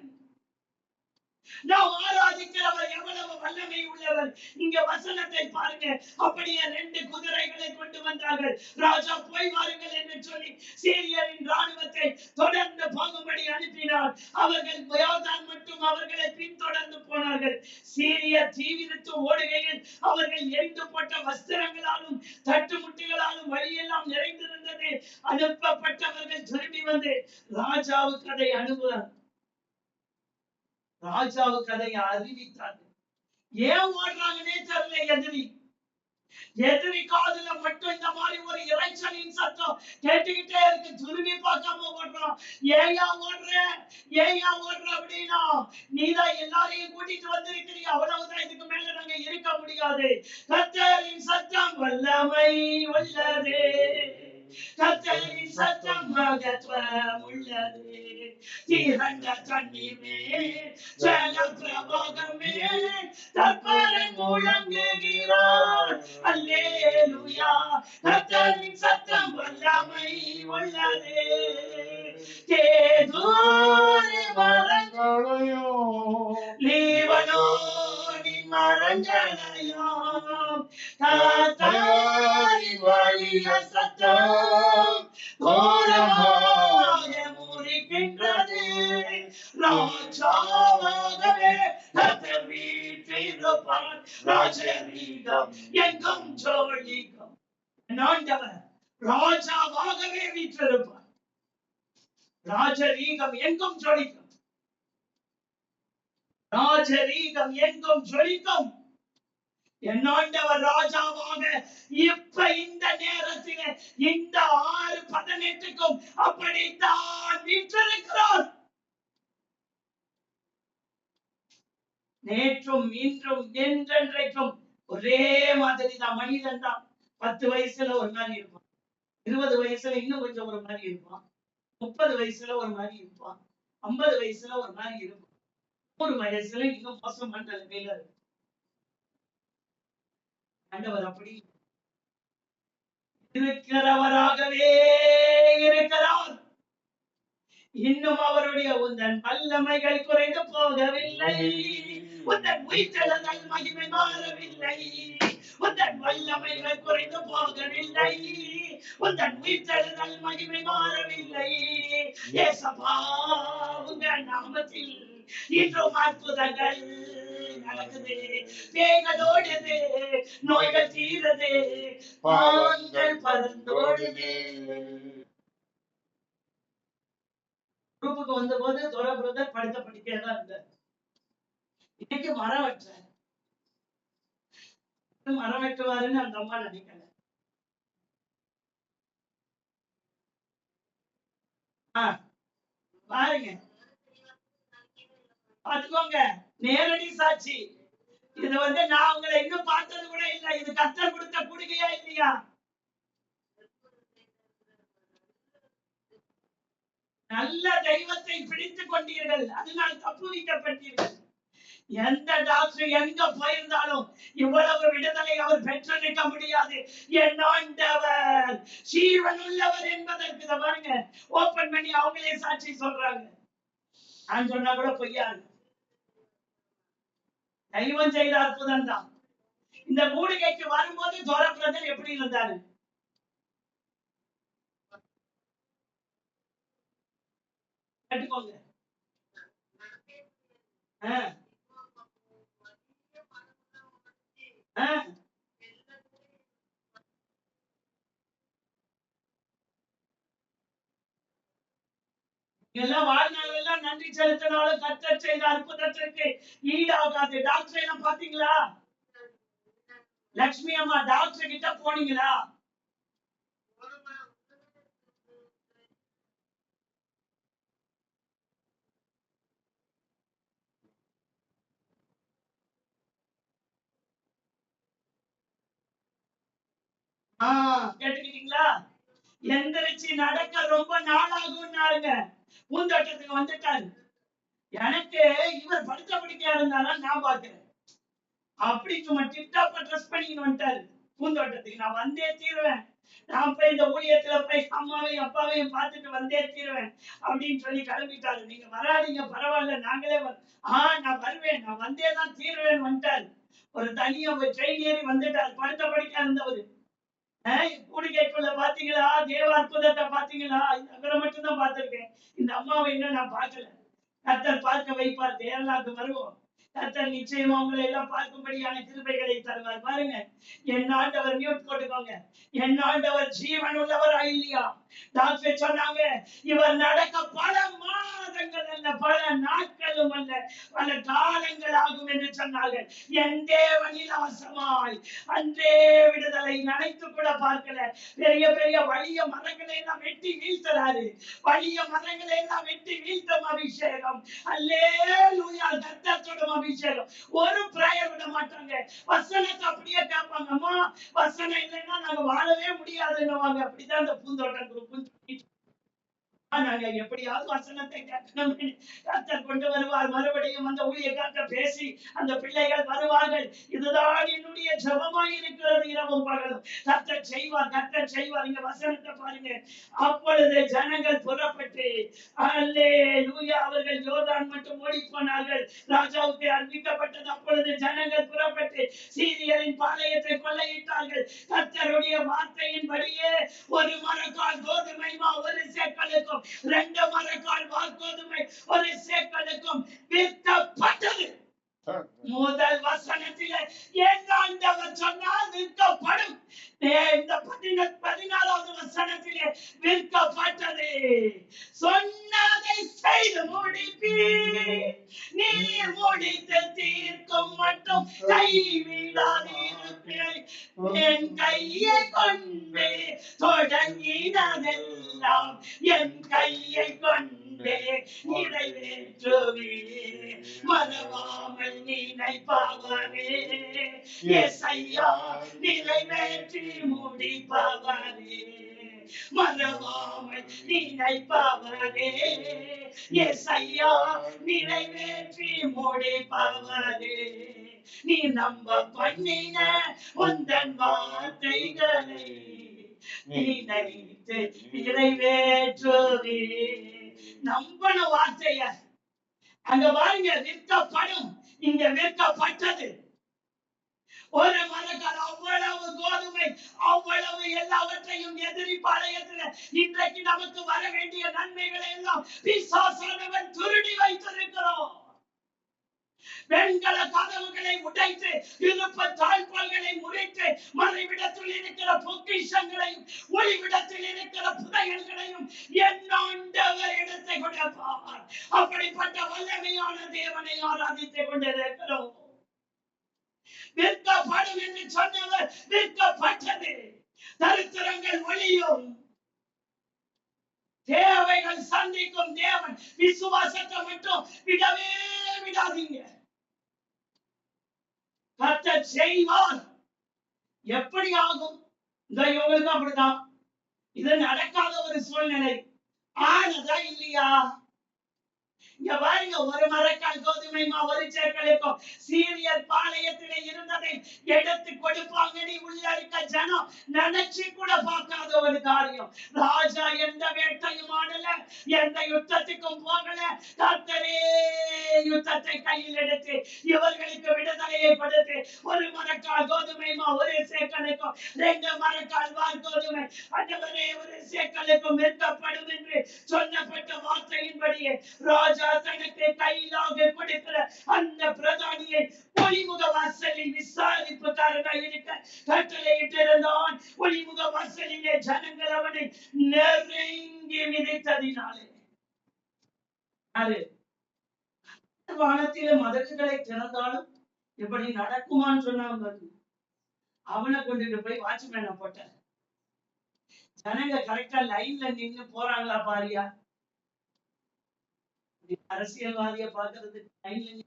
நாம் ஆராதிக்கிறவர் எவ்வளவு வல்லமை உள்ளவர்! இங்க வசனத்தை பாருங்க. அப்படியே 2 குதிரைகளை கொண்டு வந்தார்கள். ராஜா போய் வாருங்கள் என்று சொல்லி சீரியரின் ராணுவத்தை தொடர்ந்து போகும்படி அனுப்பினார். அவர்கள் யோர்தான் மட்டும் அவர்களை பின்தொடர்ந்து போனார்கள். சீரியர் தீவிரித்து ஓடுகையில் அவர்கள் எரிந்து போட்ட வஸ்திரங்களாலும் தட்டு முட்டுகளாலும் வழியெல்லாம் நிறைந்திருந்தது. அனுப்பப்பட்டவர்கள் திரும்பி வந்து ராஜாவுக்கு அதை ராஜாவுக்கு அதை அறிவித்தார்கள். ஏன் ஓடுறாங்கன்னே தெரியல. எதிரி காதுல மட்டும் இந்த மாதிரி ஒரு இறைச்சலின் சத்தம் கேட்டுக்கிட்டே இருக்கு. திரும்பி பார்க்காம ஓடுறோம். ஏயா ஓடுற அப்படின்னா, நீதான் எல்லாரையும் கூட்டிட்டு வந்திருக்கிறீங்க, அவ்வளவுதான், இதுக்கு மேல நாங்க இருக்க முடியாது. கர்த்தரின் சத்தம் வல்லமை உள்ளது, கர்த்தரின் சத்தம் மகத்துவம் உள்ளது. திரண்ட தண்ணீர் மேல் ஜல பிரவாகம் மேல் கர்த்தரை முழங்குகிறார். அல்லேலூயா. கர்த்தரின் சத்தம் வல்லமை உள்ளது. கேதுரு மரங்களையும் லீபனோனின் மரங்களையும் கர்த்தரின் வலிய சத்தம் கோரமாக முறிக்கின்றது. ராஜாவாகவே கர்த்தர் வீற்றிருப்பார். ராஜரீகம் எங்கும் ஜொலிக்கும். என் ஆண்டவர் ராஜாவாகவே வீற்றிருப்பார். ராஜரீகம் எங்கும் ஜொலிக்கும். ராஜரீகம் எங்கும் ஜொலிக்கும். என் ஆண்டவர் ராஜாவாக இப்ப இந்த நேரத்தில் இந்த 6:18க்கும் அப்படித்தான் வீற்றிருக்கிறார். நேற்றும் இன்றும் என்றென்றைக்கும் ஒரே மாதிரி தான். மனிதன் தான். 10 வயசுல ஒரு மாதிரி இருப்பான், 20 வயசுல இன்னும் கொஞ்சம் ஒரு மாதிரி இருப்பான், 30 வயசுல ஒரு மாதிரி இருப்பான், 50 வயசுல ஒரு மாதிரி இருப்பான், 100 வயசுல இன்னும் மோசமான நிலைமையில இருக்கு. ஆண்டவர் அப்படி இருக்கிறவராகவே இருக்கிறார். இன்னும் அவருடைய உந்தன் வல்லமைகள் குறைந்து போகவில்லை. உந்தன் உயிர்த்தெழுதல் மகிமை மாறவில்லை. உந்தன் வல்லமைகள் குறைந்து போகவில்லை. உந்தன் உயிர்த்தெழுதல் மகிமை மாறவில்லை. ஏசப்பா, உங்க நாமத்தில் இன்றும் அற்புதங்கள் நடக்குது. பேய்களோடுது, நோய்கள் தீருது, பாவங்கள் பறந்தோடுது. குரூப்புக்கு வந்த போது தோர பிரதர் படுத்த படிக்கதான் இருந்தார். இன்னைக்கு மரம் வெட்டுற மரம் வெட்டுவாருன்னு அந்த அம்மா நினைக்கல. பாருங்க, பாத்துக்கோங்க. நேரடி சாட்சி. இது நான் உங்களை இன்னும் பார்த்தது கூட இல்லை. இது கர்த்தர் கொடுத்த குடுகையா இல்லையா? நல்ல தெய்வத்தை பிடித்துக் கொண்டீர்கள், அதனால் தப்புவிக்கப்பட்டீர்கள். எந்த டாக்டர் எங்க போயிருந்தாலும் இவ்வளவு விடுதலை அவர் பெற்றிருக்க முடியாது. என் ஆண்டவர் ஜீவன் உள்ளவர் என்பதற்கு பாருங்க, ஓபன் பண்ணி அவங்களே சாட்சி சொல்றாங்க. நான் சொன்னா கூட பொய்யாது. தெய்வம் செய்த அற்புதம் தான். இந்த மூலிகைக்கு வரும்போது தோரப்பிரதர் எப்படி இருந்தாரு? கேட்டுக்கோங்க. எல்லாம் வாழ்நாளெல்லாம் நன்றி செலுத்தினாலும் கர்த்தர் செய்த அற்புதத்திற்கு ஈடாகாது. டாக்டர் எல்லாம் பாத்தீங்களா? லட்சுமி அம்மா டாக்டர் கிட்ட போனீங்களா? கேட்டுக்கிட்டீங்களா? எந்திரிச்சு நடக்க ரொம்ப நாளாகும்னாருங்க. பூந்தோட்டத்துக்கு வந்துட்டாரு. எனக்கு இவர் படுத்த படிக்கையா இருந்தாலும் நான் பாக்குறேன். அப்படி சும்மா டிப்டாப்பா ட்ரெஸ் பண்ணிக்கிட்டு வந்துட்டாரு பூந்தோட்டத்துக்கு. நான் வந்தே தீருவேன். நான் போய் இந்த ஊழியத்துல போய் அம்மாவையும் அப்பாவையும் பார்த்துட்டு வந்தே தீருவேன் அப்படின்னு சொல்லி கிளம்பிட்டாரு. நீங்க வராதீங்க, பரவாயில்ல, நாங்களே நான் வருவேன், நான் வந்தே தான் தீருவேன் வந்துட்டாரு. ஒரு தனியா ட்ரெயின் ஏறி வந்துட்டாரு. படுத்த படிக்கா இருந்தவரு. கூடிக்கைக்குள்ள பாத்தீங்களா? தேவ அற்புதத்தை பாத்தீங்களா? அவரை மட்டும் தான் பார்த்திருக்கேன். இந்த அம்மாவை இன்னும் நான் பார்க்கல. கர்த்தர் பார்க்க வைப்பார். கேரளாவுக்கு வருவோம். கர்த்தர் நிச்சயமா உங்களை எல்லாம் பார்க்கும்படியான கிருபைகளை தருவார். பாருங்க, என் ஆண்டவர் மியூட் போட்டுக்கோங்க. என் ஆண்டவர் ஜீவன் உள்ளவரா இல்லையா? டாக்டர் சொன்னாங்க, இவர் நடக்க பல மாதங்கள் அல்ல, பல நாட்களும் அல்ல, பல காலங்கள் ஆகும் என்று சொன்னார்கள். என் தேவன் இலவசமாய் அன்றே விடுதலை நினைத்து கூட பார்க்கல. பெரிய பெரிய வலிய மரங்களை எல்லாம் வெட்டி வீழ்த்துறாரு. வலிய மரங்களை எல்லாம் வெட்டி வீழ்த்தும் அபிஷேகம். அல்லேலூயா. கர்த்தர் தொடும் அபிஷேகம். அபிஷேகம். ஒரு பிரேயர் விட மாட்டாங்க. வசனத்தை அப்படியே கேட்பாங்க. அம்மா வசனம் இல்லைன்னா நாங்க வாழவே முடியாதுன்னுவாங்க. அப்படிதான் அந்த பூந்தோட்டம் குரூப். நாங்க எப்படியாவது வசனத்தை கேட்கணும். கர்த்தர் கொண்டு வருவார். மறுபடியும் அந்த ஊழியக்காரர் பேசி அந்த பிள்ளைகள் வருவார்கள். இதுதான் என்னுடைய ஜெபமாய் இருக்கிறது இரவும் பகலும். கர்த்தர் செய்வார், கர்த்தர் செய்வார். இங்க வசனத்தை பாருங்க. அப்பொழுது ஜனங்கள் புறப்பட்டு அல்லேலூயா அவர்கள் யோர்தான் மட்டும் ஓடி போனார்கள். ராஜாவுக்கு அறிவிக்கப்பட்டது. அப்பொழுது ஜனங்கள் புறப்பட்டு சீரியரின் பாளையத்தை கொள்ளையிட்டார்கள். கர்த்தருடைய வார்த்தையின்படியே ஒரு மரக்கால் கோதுமை ஒரு சேக்கலுக்கும் 2 மரக்கால் வார்கோதுமை ஒரு சேக்கலுக்கும் விற்கப்பட்டது. முதல் வசனத்திலே என் ஆண்டவர் சொன்னால் விற்கப்படும். இந்த 14வது வசனத்திலே விற்கப்பட்டது. சொன்னதை செய்து முடிப்பீர். நீர் முடித்து தீர்க்கும் மட்டும் கைவிடாதீர்கள். என் கையை கொண்டு தொடங்கினதெல்லாம் என் கையை கொண்டே நிறைவேற்றுவீர். மறவாமல் நினைப்பவரே ஏசையா நிறைவேற்றி முடிப்பவரே. மறவாமல் நினைப்பவரே ஏசையா நிறைவேற்றி முடிப்பவரே. நீ நம்ப பண்ணின உந்தன் வார்த்தைகளை நினைத்து நிறைவேற்றுவே. நம்பன வார்த்தைய அங்க பாருங்க, விற்கப்படும். இங்க விற்கப்பட்டது. ஒரு மரக்கால் அவ்வளவு கோதுமை, அவ்வளவு எல்லாவற்றையும் எதிரி பாளையத்துல இன்றைக்கு நமக்கு வர வேண்டிய நன்மைகளை எல்லாம் பிசாசானவன் திருடி வைத்திருக்கிறோம். வெண்கல கதவுகளை உடைத்து இருப்ப தாழ்பால்களை முறித்து மறைவிடத்தில் இருக்கிற பொக்கிஷங்களையும் ஒளிவிடத்தில் இருக்கிற புதையல்களையும் என்னாண்டவர் இடத்தை கொடுப்பார். அப்படிப்பட்ட வல்லமையான தேவனை ஆராதித்துக் கொண்டிருக்கிறோம். விற்கப்படும் என்று சொன்னவர் விற்கப்பட்டது. தரித்திரங்கள் ஒளியும், தேவைகள் சந்திக்கும் தேவன். விசுவாசத்தை மட்டும் விடவே விடாதீங்க. கர்த்தர் செய்வார். எப்படி ஆகும்? இந்த இவங்களுக்கு அப்படிதான். இது நடக்காத ஒரு சூழ்நிலை. ஆனதா இல்லையா? இங்க பாருங்க, ஒரு மரக்கால் கோதுமை ஒரு சேக்கலுக்கும் சீரியர் பாளையத்திலே இருந்ததை எடுத்து கொடுப்பாங்க. நீ உள்ள இருக்க ஜனம் நினைச்சு கூட பார்க்காத ஒரு காரியம். ராஜா எந்த வேட்டையும் ஆடல, எந்த யுத்தத்துக்கும் போகல. கர்த்தரே யுத்தத்தை கையில் எடுத்து இவர்களுக்கு விடுதலையை கொடுத்து ஒரு மரக்கால் கோதுமை ஒரு சேக்கலுக்கும் 2 மரக்கால் வார்கோதுமை ஆண்டவரே ஒரு சேக்கலுக்கும் விற்கப்படும் என்று சொல்லப்பட்ட வார்த்தையின்படியே ராஜா தனக்கு கையிலாக கொடுக்கிற அந்த பிரதானியை ஒளிமுக வாசலில் விசாரிப்புக்காரனாக இருக்க கட்டளையிட்டிருந்தான். ஒளிமுக வாசலிலே ஜனங்கள் அவனை நெருங்கி மிதித்ததினாலே வானத்திலே மதகுகளை திறந்தாலும் இப்படி நடக்குமான்னு சொன்னாங்க. அவனை கொண்டுட்டு போய் வாட்ச்மேனை போட்ட. ஜனங்க கரெக்டா லைன்ல நின்னு போறாங்களா பாரியா? அரசியல்வாதிய பாக்குறது லைன்ல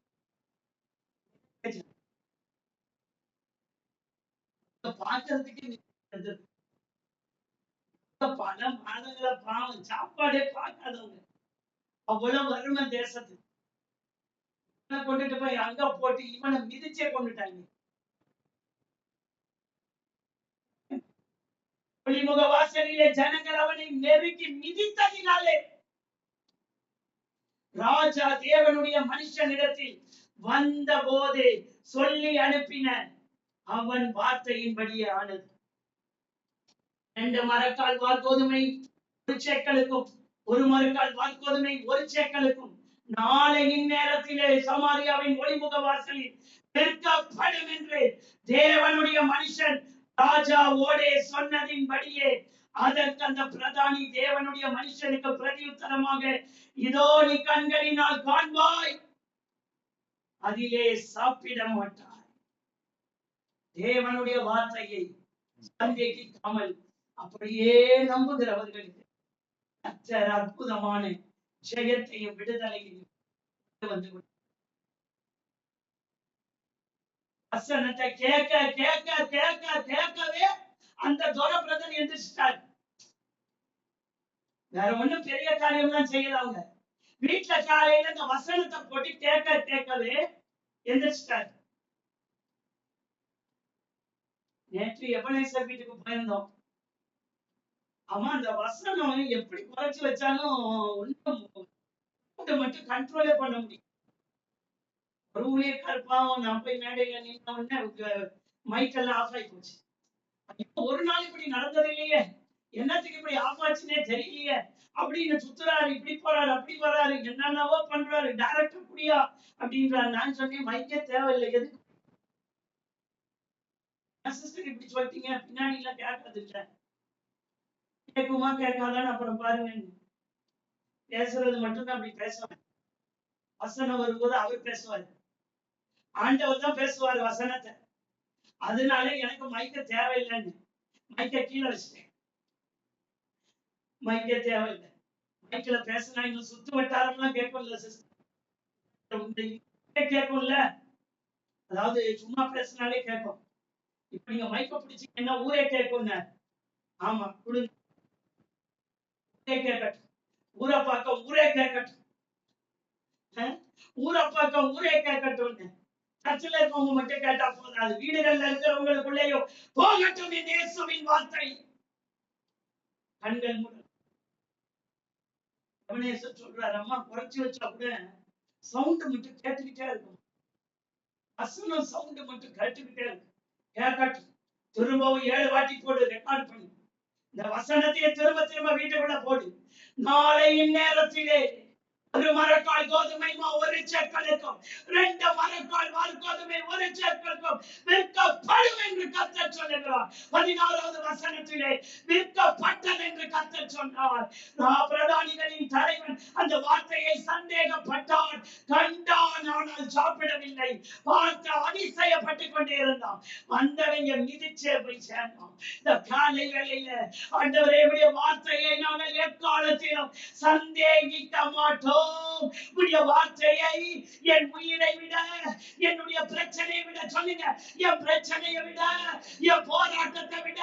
பாக்குறதுக்கு பல மாதங்களை பாவம் சாப்பாடே பார்க்காதவங்க. அவ்வளவு வறுமை தேசத்துக்கு கொண்டுட்டு போய் அங்க போட்டு இவனை மிதிச்சே கொண்டுட்டாங்க. ஒளிமுக வாசலிலே ஜனங்கள் அவனை நெருங்கி மிதித்ததினாலே ராஜா தேவனுடைய மனுஷனிடத்தில் வந்த போது சொல்லி அனுப்பின அவன் வார்த்தையின்படியே ஆனது. 2 மரக்கால் வார்கோதுமை ஒரு சேக்கலுக்கும் 1 மரக்கால் வார்கோதுமை ஒரு சேக்கலுக்கும் நாளை இந்நேரத்திலே சமாரியாவின் ஒளிமுக வாசலில் விற்கப்படும் என்று தேவனுடைய மனுஷன் ராஜாவோடே சொன்னதின்படியே அதற்கு அந்த பிரதானி தேவனுடைய மனுஷனுக்கு பிரதியுத்தரமாக, இதோ நீ கண்களினால் காண்பாய், அதிலே சாப்பிட மாட்டாய். தேவனுடைய வார்த்தையை சந்தேகிக்காமல் அப்படியே நம்புகிறவர்களுக்கு கர்த்தர் அற்புதமான ஜெயத்தையும் விடுதலையும் வந்து வசனத்தை கேட்க கேட்க கேட்க கேட்கவே அந்த தோர பிரதர் எந்திரிச்சிட்டாரு. வேற ஒண்ணும் பெரிய காரியம்லாம் செய்யல. அவங்க வீட்டுல காலையில இந்த வசனத்தை போட்டு கேட்க கேட்கவே எந்திரிச்சிட்டாரு. நேற்று எபனேசர் வீட்டுக்கு போயிருந்தோம். ஆமா, அந்த வசனம் எப்படி குறைச்சு வச்சாலும் ஒன்றும் மட்டும் கண்ட்ரோலே பண்ண முடியும். ஒரு ஊழியக்கார் பாவம், நான் போய் மேடையில நின்ன உடனே மைக்கெல்லாம் ஆஃப் ஆகி போச்சு. ஒரு நாள் இப்படி நடந்தது இல்லையே, என்னத்துக்கு இப்படி ஆஃப் ஆச்சுன்னே தெரியலையே அப்படின்னு சுத்துறாரு, இப்படி போறாரு, அப்படி வராரு, என்னென்னவோ பண்றாரு, டைரக்டர் புடியா அப்படின்றாரு. நான் சொன்னேன், மைக்கே தேவையில்லை, எதுக்கு சிஸ்டர் இப்படி சொல்லிட்டீங்க, பின்னாடி எல்லாம் கேட்காது, கேட்குமா கேட்காதான்னு அப்புறம் பாருங்க. பேசுறது மட்டும்தான் அப்படி பேசுவாங்க. வசனம் வரும்போது அவர் பேசுவாரு, ஆண்டவர் தான் பேசுவாரு வசனத்தை. அதனால எனக்கு மைக்க தேவையில்லைன்னு மைக்க கீழே வச்சுட்டேன். மைக்க தேவையில்லை. மைக்கில பேசினா இன்னும் சுத்து வட்டாரம்லாம் கேட்கும்ல சிஸ்டர், கேட்கும்ல. அதாவது சும்மா பேசினாலே கேட்கும். இப்ப நீங்க மைக்க பிடிச்சீங்கன்னா ஊரே கேட்குங்க. ஆமா, கொடுங்க, ஊரே கேட்கட்டும். ஊரை பார்க்க ஊரே கேட்கட்டும். ஊரை பார்க்க ஊரே கேட்கட்டும். சர்ச்சில் இருக்கவங்க மட்டும் கேட்டா போதாது, வீடுகள்ல இருக்கிறவங்களுக்குள்ளேயும் போகட்டும் இயேசுவின் வார்த்தை. கண்கள் முதல் எபனேசர் சொல்றாரு, அம்மா குறைச்சு வச்சா கூட சவுண்ட் மட்டும் கேட்டுக்கிட்டே இருக்கும். வசனம் சவுண்ட் மட்டும் கேட்டுக்கிட்டே இருக்கும். கேட்கட்டும். திரும்பவும் 7 வாட்டி போடு, ரெக்கார்ட் பண்ணு. இந்த வசனத்தையே திரும்ப திரும்ப வீட்டுக்குள்ள போடு. நாளை இந்நேரத்திலே ஒரு மரக்கால் கோதுமை மா 1 சேக்கலுக்கும் 2 மரக்கால் வார்கோதுமை 1 சேக்கலுக்கும் விற்கப்படும் என்று கர்த்தர் சொல்லுகிறார். 16வது வசனத்திலே விற்கப்பட்டது என்று கர்த்தர் சொன்னார். பிரதானிகளின் தலைவன் அந்த வார்த்தையை சந்தேகப்பட்டான், கண்டான், ஆனால் சாப்பிடவில்லை. பார்த்து அதிசயப்பட்டுக் கொண்டே இருந்தான். வந்தவங்க மிதிச்சே போய் சேர்ந்தான். இந்த காலை வேளையில ஆண்டவரே, வார்த்தையை நாங்கள் எக்காலத்திலும் சந்தேகிக்க மாட்டோம். உடைய வார்த்தையை என் உயிரை விட, என்னுடைய பிரச்சனையை விட சொல்லுங்க, என் பிரச்சனையை விட, என் போராட்டத்தை விட,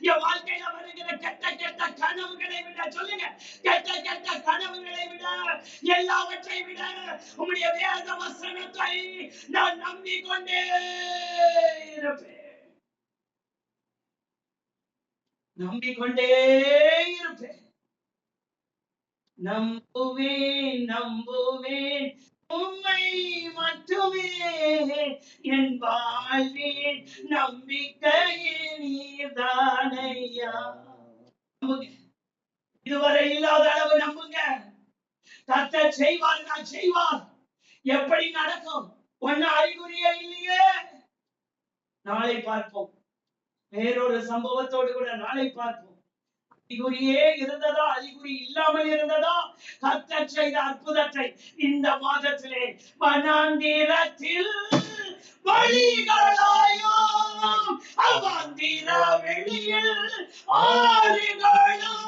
என் வாழ்க்கையில வருகிற கெட்ட கெட்ட கனவுகளை விட சொல்லுங்க, கெட்ட கெட்ட கனவுகளை விட, எல்லாவற்றை விட உம்முடைய வேத வசனத்தை நான் நம்பிக்கொண்டே இருப்பேன். நம்பிக்கொண்டே இருப்பேன். நம்புவேன் நம்புவேன் உம்மை மட்டுமே, என் வாழ்வின் நம்பிக்கையே நீர்தானையா. இதுவரை இல்லாத அளவு நம்புங்க. கர்த்தர் செய்வார், நான் செய்வார். எப்படி நடக்கும் ஒன்னும் அறிகுறியே இல்லையே. நாளை பார்ப்போம். வேறொரு சம்பவத்தோடு கூட நாளை பார்ப்போம். அறிகுறியே இருந்ததா, அறிகுறி இல்லாமல் இருந்ததா, கர்த்தர் செய்த அற்புதத்தை இந்த மாதத்திலே வனாந்திரத்தில் வழிகளாயும் அவாந்திர வெளியில் ஆறுகளும்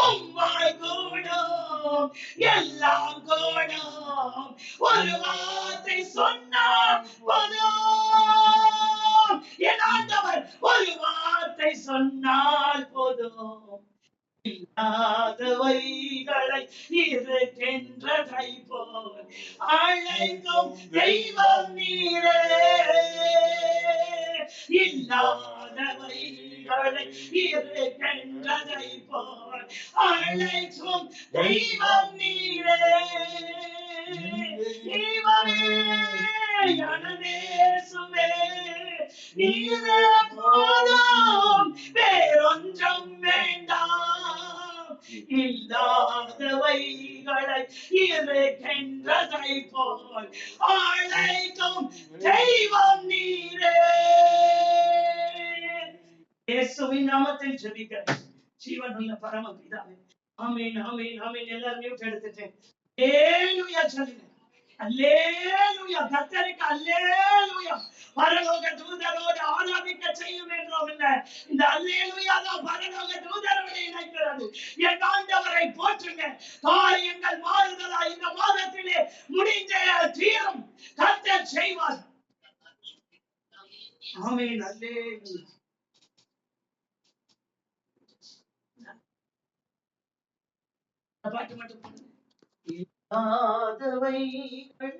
உம்மாய் கூடும், எல்லாம் கூடும். ஒரு வார்த்தை சொன்னார் போதும், என் ஆண்டவர் ஒரு வார்த்தை சொன்னால் போதும். இல்லாதவைகளை இருக்கின்றதை போல் அழைக்கும் தெய்வம் நீரே. இல்லாதவைகளை இருக்கின்றதை போல் அழைக்கும் தெய்வம் நீரே. ஞானதேசுவே நீரே போதும், வேறொன்றும் வேண்டாம். இல்லாதவைகளை இருக்கின்றதை போல் அழைக்கும் தெய்வம் நீரே. இயேசுவின் நாமத்தில் ஜெபிக்கிறேன் ஜீவனுள்ள பரமபிதாவே. ஆமென் ஆமென் ஆமென். எல்லாரும் மியூட் எடுத்துட்டேன். அல்லேலூயா சொல்லுங்க. அல்லேலூயா. கர்த்தருக்கு அல்லேலூயா. பரலோக தூதரோடு ஆராதிக்க செய்யும் என்றோம். இந்த அல்லேலூயா தான் பரலோக தூதரோடு இணைக்கிறது. என் ஆண்டவரை போற்றுங்க. காரியங்கள் மாறுதலா இந்த மாதத்திலே முடிஞ்ச தீரும். கர்த்தர் செய்வார். ஆமென். அல்லேலூயா. இந்த பாட்டு மட்டும் பாடுங்க. இல்லாதவைகள்